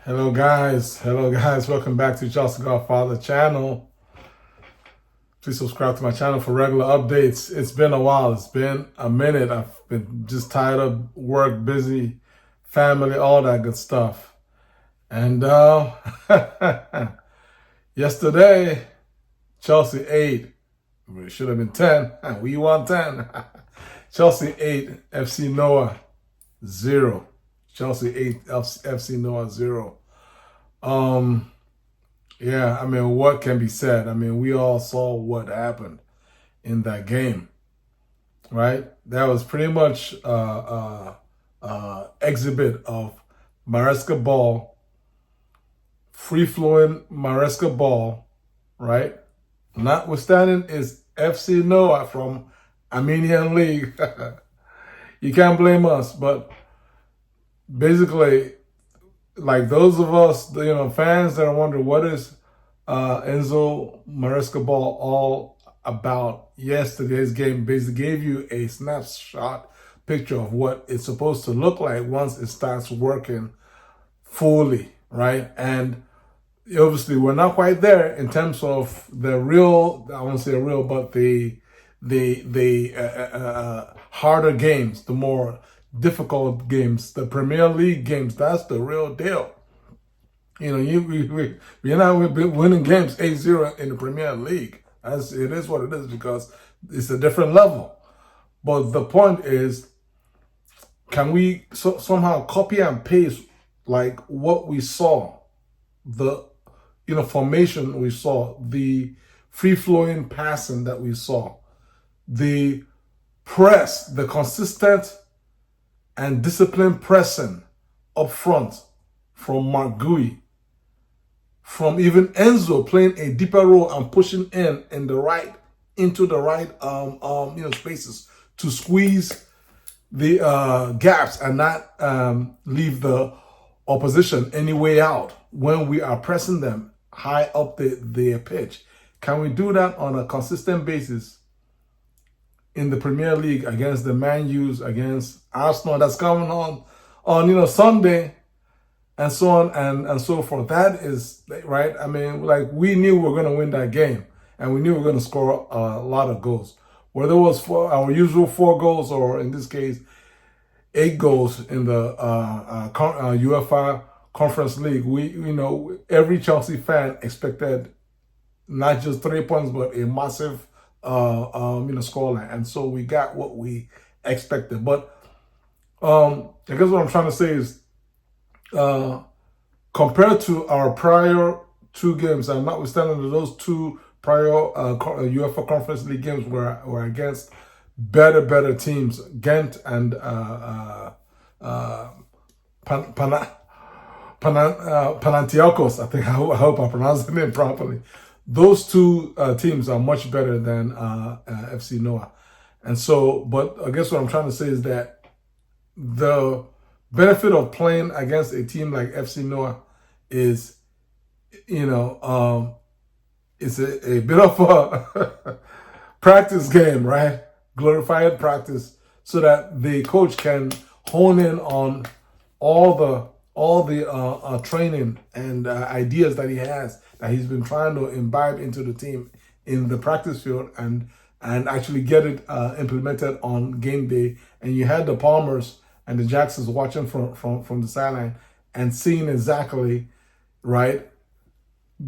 Hello guys, welcome back to Chelsea Godfather channel. Please subscribe to my channel for regular updates. It's been a while, it's been a minute. I've been just tired of work, busy, family, all that good stuff. And yesterday, Chelsea 8, it should have been 10, we won 10. Chelsea 8, FC Noah 0. Chelsea 8, FC Noah 0. Yeah, I mean, what can be said? I mean, we all saw what happened in that game, right? That was pretty much exhibit of Maresca ball, free-flowing Maresca ball, right? Notwithstanding is FC Noah from Armenian League. You can't blame us, but basically, like those of us, fans that are wondering what is Enzo Maresca ball all about, yesterday's game basically gave you a snapshot picture of what it's supposed to look like once it starts working fully, right? And obviously, we're not quite there in terms of the real, I won't say real, but the harder games, the more difficult games, the Premier League games. That's the real deal. We're not winning games 8-0 in the Premier League. It is what it is because it's a different level. But the point is, can we somehow copy and paste like what we saw, the formation we saw, the free-flowing passing that we saw, the press, the consistent and disciplined pressing up front from Mark Gui, from even Enzo playing a deeper role and pushing into the right spaces to squeeze the gaps and not leave the opposition any way out when we are pressing them high up the pitch. Can we do that on a consistent basis in the Premier League against the Man U's, against Arsenal that's coming on Sunday, and so on and so forth? That is right. I mean, like, we knew we were going to win that game, and we knew we were going to score a lot of goals. Whether it was for our usual 4 goals or in this case 8 goals in the UEFA Conference League, every Chelsea fan expected not just 3 points but a massive scoreline, and so we got what we expected. But I guess what I'm trying to say is, compared to our prior 2 games, and notwithstanding those 2 prior UEFA Conference League games were against better teams, Ghent and Panathinaikos. I think I hope I pronounced the name properly. Those 2 teams are much better than FC Noah. And so, but I guess what I'm trying to say is that the benefit of playing against a team like FC Noah is, it's a bit of a practice game, right? Glorified practice, so that the coach can hone in on all the training and ideas that he has, that he's been trying to imbibe into the team in the practice field, and actually get it implemented on game day. And you had the Palmers and the Jacksons watching from the sideline and seeing exactly, right,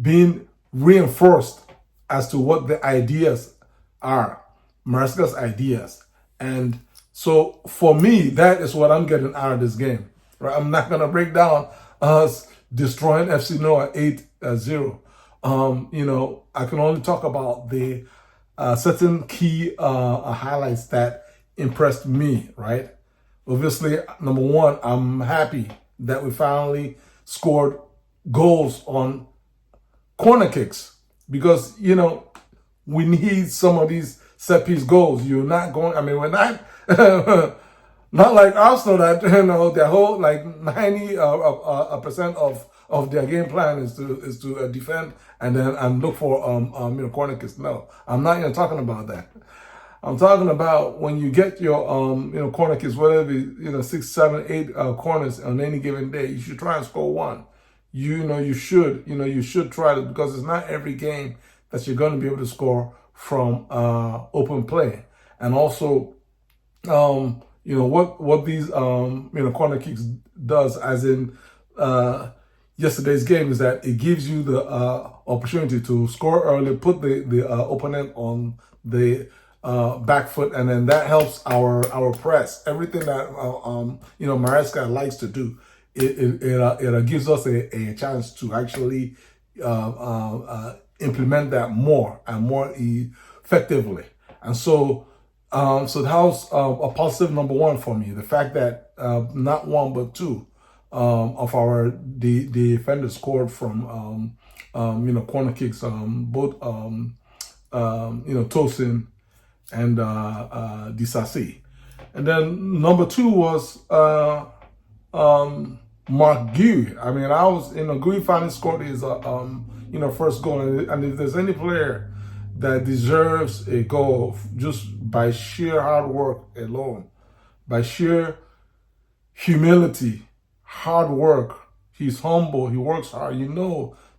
being reinforced as to what the ideas are, Maresca's ideas. And so for me, that is what I'm getting out of this game. Right? I'm not going to break down us destroying FC Noah 8-0. I can only talk about the certain key highlights that impressed me, right? Obviously, number one, I'm happy that we finally scored goals on corner kicks, because, we need some of these set piece goals. You're not going, I mean, we're not, not like Arsenal that, their whole, like 90% of their game plan is to defend and look for, corner kicks. No, I'm not even talking about that. I'm talking about when you get your, corner kicks, whether it be, 6, 7, 8 corners on any given day, you should try and score one. you should try to, because it's not every game that you're going to be able to score from open play. And also, what these corner kicks does, as in yesterday's game, is that it gives you the opportunity to score early, put the opponent on the back foot, and then that helps our press. Everything that Maresca likes to do, it gives us a chance to actually implement that more and more effectively. And so that was a positive number one for me. The fact that not one but two of our defenders scored from corner kicks, both Tosin and Disasi. And then number two was Mark Gui. I mean, Gui finally scored his first goal, and if there's any player that deserves a goal just by sheer hard work alone, by sheer humility, hard work, he's humble, he works hard,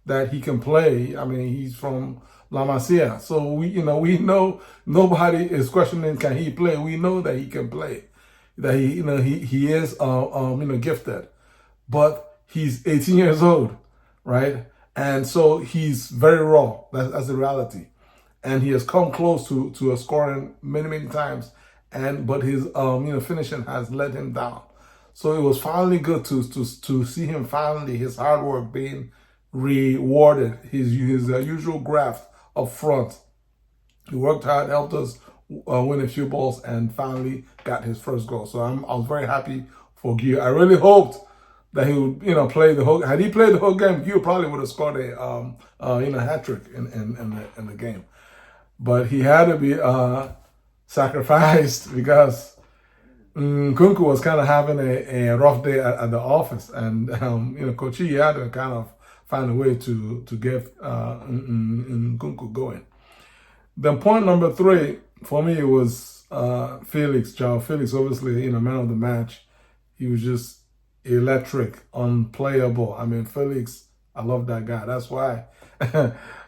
that he can play. I mean, he's from La Masia, so we know nobody is questioning can he play. We know that he can play, that he is gifted, but he's 18 years old, right? And so he's very raw. That's the reality. And he has come close to a scoring many times, but his finishing has let him down. So it was finally good to see him finally, his hard work being rewarded, his usual graft up front. He worked hard, helped us win a few balls, and finally got his first goal. So I was very happy for Gio. I really hoped that he would play the whole. Had he played the whole game, Gio probably would have scored a hat trick in the game. But he had to be sacrificed because Nkunku was kind of having a rough day at the office, and Coach he had to kind of find a way to get Nkunku going. Then point number three for me was Felix, JOAO Felix. Obviously, man of the match. He was just electric, unplayable. I mean, Felix, I love that guy. That's why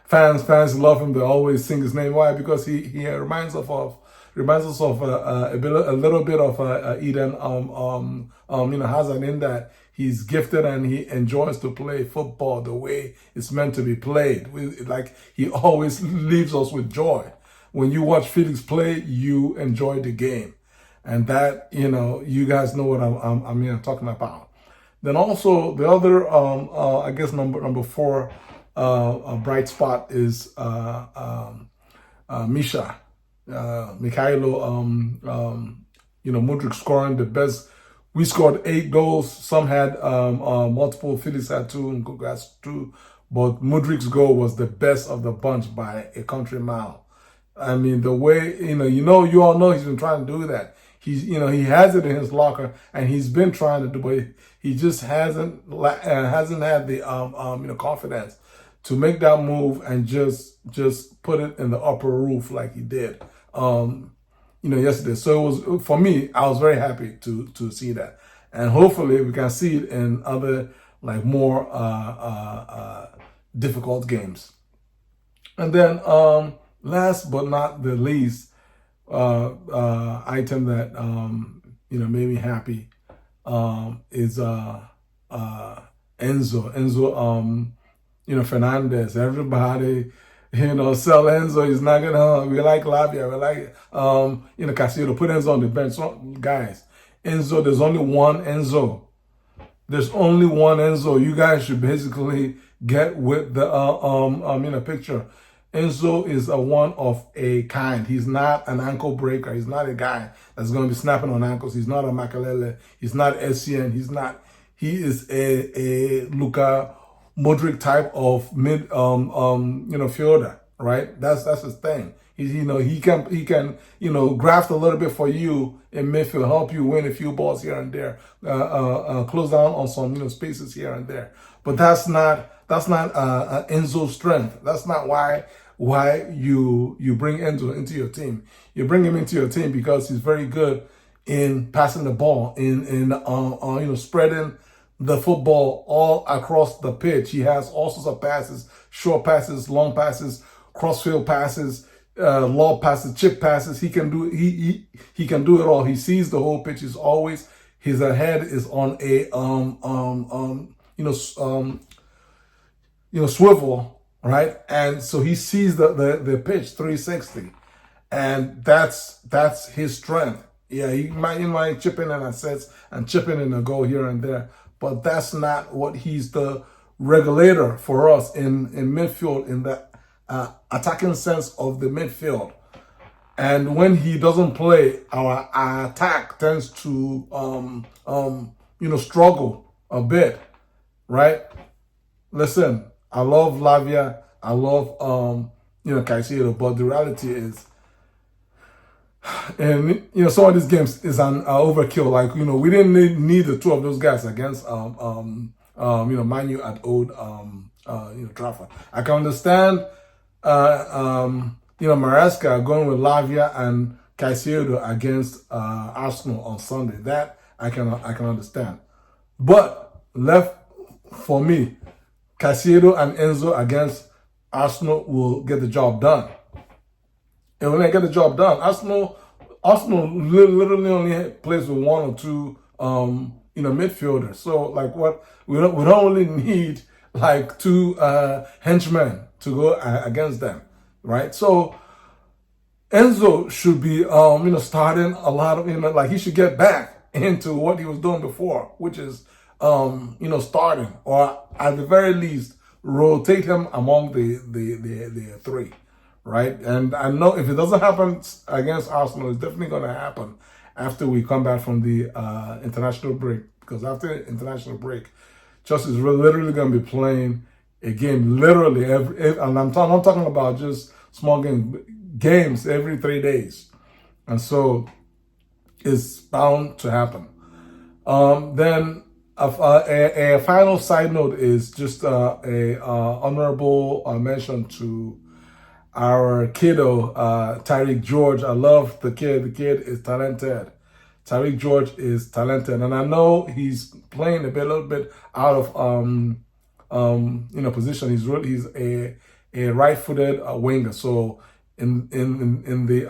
fans love him. They always sing his name. Why? Because he reminds us of a little bit of Eden Hazard, in that he's gifted and he enjoys to play football the way it's meant to be played. Like, he always leaves us with joy. When you watch Felix play, you enjoy the game, and that you guys know what I'm talking about. Then also the other I guess number four a bright spot is Misha. Mikhailo, Mudryk scoring the best. We scored 8 goals. Some had multiple. Felix had 2, and Nkunku has 2. But Mudryk's goal was the best of the bunch by a country mile. I mean, the way, you all know he's been trying to do that. He has it in his locker, and he's been trying to do it. He just hasn't had the confidence to make that move and just put it in the upper roof like he did, yesterday. So it was, for me, I was very happy to see that, and hopefully we can see it in other more difficult games. And then last but not the least, item that made me happy is Enzo. Fernandez. Everybody, sell Enzo. He's not gonna. We like Lavia. We like Castillo. Put Enzo on the bench. So, guys, Enzo. There's only one Enzo. There's only one Enzo. You guys should basically get with the picture. Enzo is a one of a kind. He's not an ankle breaker. He's not a guy that's going to be snapping on ankles. He's not a Makalele. He's not Essien. He is a Luka Mudryk type of mid fielder, right? That's his thing. He can graft a little bit for you in midfield, help you win a few balls here and there, close down on some spaces here and there. But that's not Enzo's strength. That's not why you bring Enzo into your team. You bring him into your team because he's very good in passing the ball, in spreading the football all across the pitch. He has all sorts of passes, short passes, long passes, crossfield passes, lob passes, chip passes. He can do he can do it all. He sees the whole pitch. He's always, his head is on a swivel, right? And so he sees the pitch 360, and that's his strength. Yeah, he might chip in and assist and chip in a goal here and there, but that's not what he's the regulator for us in midfield, in the attacking sense of the midfield. And when he doesn't play, our attack tends to struggle a bit, right? Listen, I love Lavia, I love Caicedo, but the reality is, and some of these games is an overkill. Like, we didn't need the two of those guys against Man U at Old Trafford. I can understand Maresca going with Lavia and Caicedo against Arsenal on Sunday. That I can understand. But left for me, Caicedo and Enzo against Arsenal will get the job done. And when they get the job done, Arsenal literally only plays with one or two midfielders. So like, what we don't really need like two henchmen to go against them, right? So Enzo should be starting a lot of like, he should get back into what he was doing before, which is starting, or at the very least rotate him among the three. Right? And I know if it doesn't happen against Arsenal, it's definitely going to happen after we come back from the international break. Because after international break, Chelsea is literally going to be playing a game literally and I'm talking about just small games every 3 days. And so it's bound to happen. Then a final side note is just a honorable mention to our kiddo, Tyrique George. I love the kid. The kid is talented. Tyrique George is talented, and I know he's playing a little bit out of position. He's a right-footed winger. So in the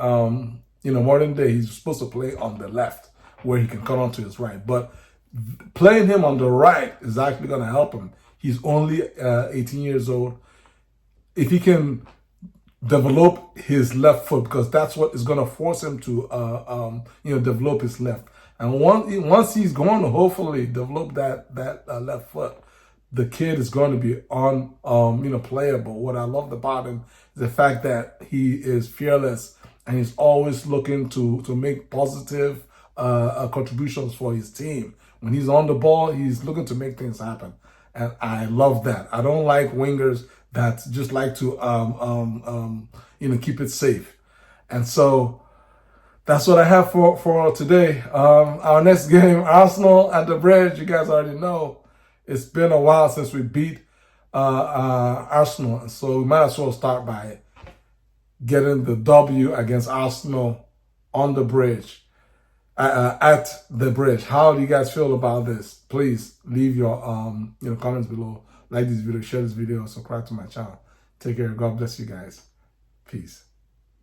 modern day, he's supposed to play on the left, where he can cut onto his right. But playing him on the right is actually going to help him. He's only 18 years old. If he can develop his left foot, because that's what is going to force him to develop his left. And once he's going to hopefully develop that left foot, the kid is going to be playable. What I loved about him is the fact that he is fearless and he's always looking to make positive contributions for his team. When he's on the ball, he's looking to make things happen, and I love that. I don't like wingers that just like to keep it safe. And so that's what I have for today. Our next game, Arsenal at the Bridge. You guys already know it's been a while since we beat Arsenal, and so we might as well start by getting the W against Arsenal on the Bridge. At the Bridge. How do you guys feel about this? Please leave your comments below. Like this video, share this video, subscribe to my channel. Take care. God bless you guys. Peace.